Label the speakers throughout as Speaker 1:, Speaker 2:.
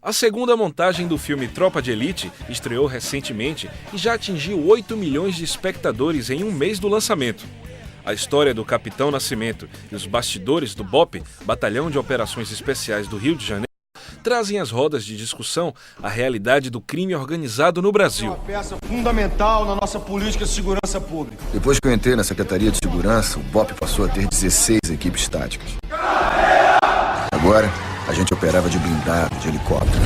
Speaker 1: A segunda montagem do filme Tropa de Elite estreou recentemente e já atingiu 8 milhões de espectadores em um mês do lançamento. A história do Capitão Nascimento e os bastidores do BOPE, Batalhão de Operações Especiais do Rio de Janeiro, trazem às rodas de discussão a realidade do crime organizado no Brasil.
Speaker 2: É uma peça fundamental na nossa política de segurança pública.
Speaker 3: Depois que eu entrei na Secretaria de Segurança, o BOPE passou a ter 16 equipes táticas. Agora, a gente operava de blindado, de helicóptero.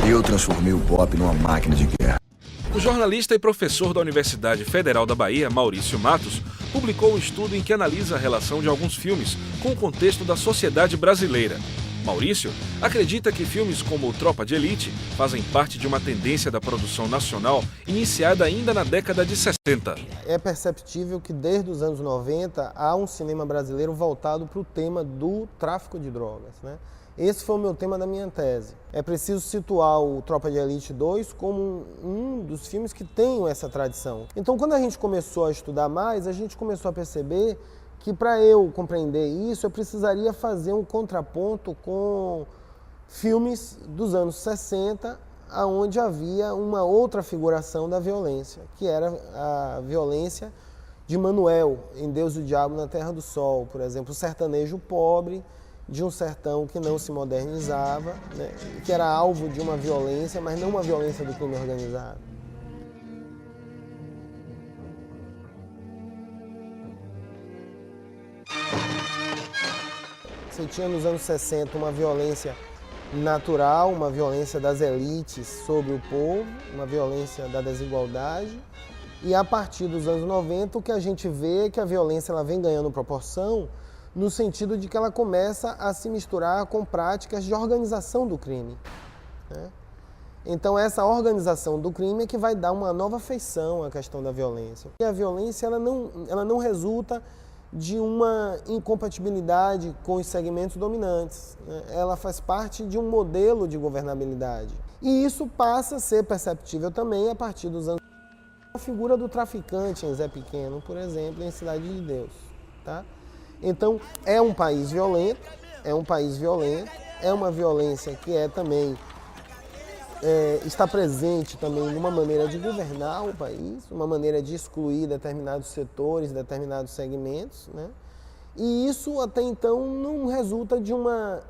Speaker 3: Eu transformei o BOPE numa máquina de guerra.
Speaker 1: O jornalista e professor da Universidade Federal da Bahia, Maurício Matos, publicou um estudo em que analisa a relação de alguns filmes com o contexto da sociedade brasileira. Maurício acredita que filmes como Tropa de Elite fazem parte de uma tendência da produção nacional iniciada ainda na década de 60.
Speaker 4: É perceptível que desde os anos 90 há um cinema brasileiro voltado para o tema do tráfico de drogas, né? Esse foi o meu tema da minha tese. É preciso situar o Tropa de Elite 2 como um dos filmes que tem essa tradição. Então, quando a gente começou a estudar mais, a gente começou a perceber que para eu compreender isso, eu precisaria fazer um contraponto com filmes dos anos 60, onde havia uma outra figuração da violência, que era a violência de Manuel, em Deus e o Diabo na Terra do Sol, por exemplo, o sertanejo pobre, de um sertão que não se modernizava, né, que era alvo de uma violência, mas não uma violência do crime organizado. Você tinha nos anos 60 uma violência natural, uma violência das elites sobre o povo, uma violência da desigualdade, e a partir dos anos 90 o que a gente vê é que a violência ela vem ganhando proporção no sentido de que ela começa a se misturar com práticas de organização do crime, né? Então essa organização do crime é que vai dar uma nova feição à questão da violência. E a violência ela não resulta de uma incompatibilidade com os segmentos dominantes, né? Ela faz parte de um modelo de governabilidade. E isso passa a ser perceptível também a partir dos anos... A figura do traficante em Zé Pequeno, por exemplo, em Cidade de Deus, tá? Então, é um país violento, é uma violência que também está presente também numa maneira de governar o país, uma maneira de excluir determinados setores, determinados segmentos, né? E isso até então não resulta de uma,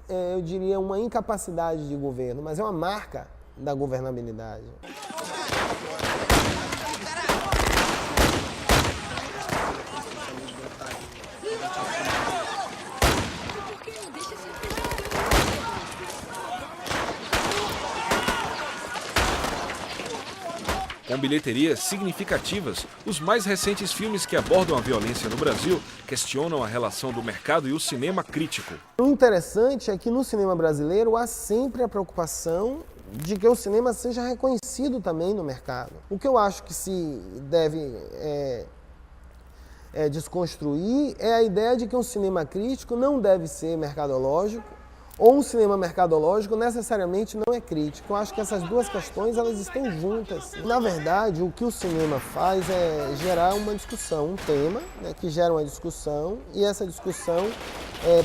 Speaker 4: eu diria, uma incapacidade de governo, mas é uma marca da governabilidade.
Speaker 1: Com bilheterias significativas, os mais recentes filmes que abordam a violência no Brasil questionam a relação do mercado e o cinema crítico.
Speaker 4: O interessante é que no cinema brasileiro há sempre a preocupação de que o cinema seja reconhecido também no mercado. O que eu acho que se deve desconstruir é a ideia de que um cinema crítico não deve ser mercadológico, ou um cinema mercadológico necessariamente não é crítico. Eu acho que essas duas questões elas estão juntas. Na verdade, o que o cinema faz é gerar uma discussão, um tema, né, que gera uma discussão, e essa discussão,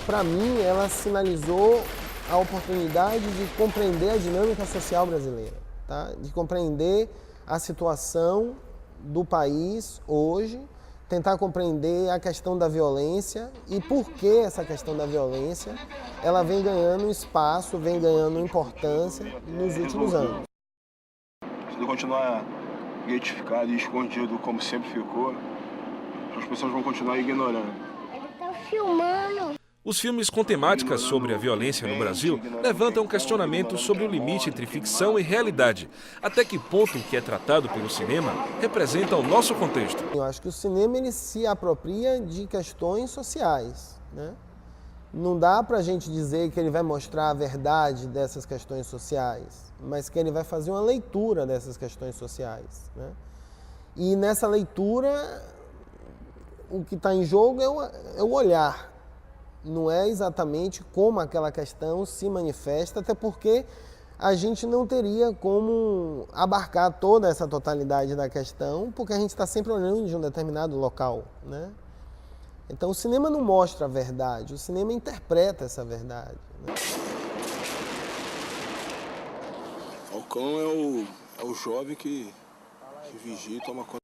Speaker 4: para mim, ela sinalizou a oportunidade de compreender a dinâmica social brasileira, tá? De compreender a situação do país hoje, tentar compreender a questão da violência e por que essa questão da violência ela vem ganhando espaço, vem ganhando importância nos últimos anos.
Speaker 5: Se ele continuar gratificado e escondido como sempre ficou, as pessoas vão continuar ignorando.
Speaker 6: Ele tá filmando.
Speaker 1: Os filmes com temáticas sobre a violência no Brasil levantam questionamentos sobre o limite entre ficção e realidade. Até que ponto o que é tratado pelo cinema representa o nosso contexto?
Speaker 4: Eu acho que o cinema ele se apropria de questões sociais, né? Não dá para a gente dizer que ele vai mostrar a verdade dessas questões sociais, mas que ele vai fazer uma leitura dessas questões sociais, né? E nessa leitura, o que está em jogo é o olhar. Não é exatamente como aquela questão se manifesta, até porque a gente não teria como abarcar toda essa totalidade da questão, porque a gente está sempre olhando de um determinado local, né? Então o cinema não mostra a verdade, o cinema interpreta essa verdade, né?
Speaker 5: cão é o jovem que vigia e toma conta